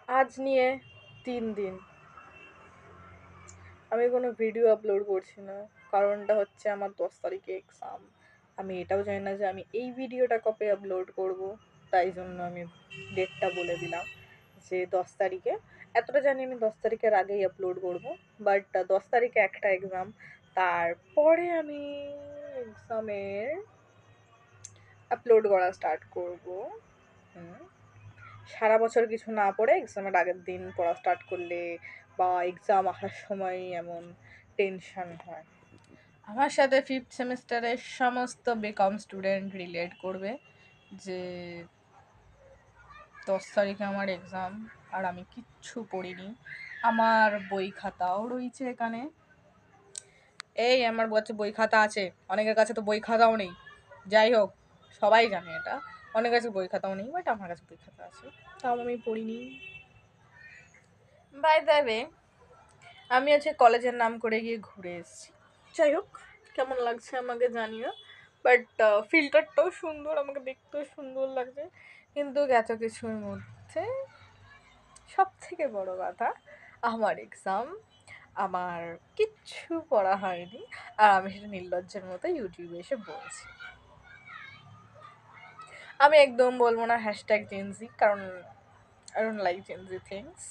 আজ নিয়ে 3 দিন আমি কোনো ভিডিও আপলোড করছি না। কারণটা হচ্ছে আমার 10 তারিখে এক্সাম। আমি এটাও জানি না যে আমি এই ভিডিওটা কবে আপলোড করব। তাই জন্য আমি ডেটটা বলে দিলাম যে 10 তারিখে। এতটা জানি আমি 10 তারিখের আগেই আপলোড করব। বাট 10 তারিখে একটা এক্সাম, তারপরে আমি এক্সামের আপলোড করা স্টার্ট করব। হুম। সারা বছর কিছু না পড়ে এক্সামের আগের দিন পড়া স্টার্ট করলে বা এক্সাম আসার সময় এমন টেনশন হয়। আমার সাথে 5th সেমিস্টারের সমস্ত বিকম স্টুডেন্ট রিলেট করবে যে 10 তারিখে আমার এক্সাম আর আমি কিচ্ছু পড়িনি। আমার বই খাতাও রয়েছে এখানে। এই আমার কাছে বই খাতা আছে, অনেকের কাছে তো বই খাতাও নেই। যাই হোক, সবাই জানে এটা। অনেকের কাছে বই খাতাও নেই, বাট আমার কাছে বই খাতা আছে, তাও আমি পড়িনি। বাই দ্য ওয়ে, আমি আজকে কলেজের নাম করে গিয়ে ঘুরে এসেছি। যাই হোক, কেমন লাগছে আমাকে জানিও। বাট ফিল্টারটাও সুন্দর, আমাকে দেখতেও সুন্দর লাগছে। কিন্তু এত কিছুর মধ্যে সব থেকে বড় কথা, আমার এক্সাম, আমার কিচ্ছু পড়া হয়নি। আর আমি সেটা নির্লজ্জের মতো ইউটিউবে এসে বলছি। আমি একদম বলবো না হ্যাশট্যাগ জেনজি, কারণ I don't like Gen Z things.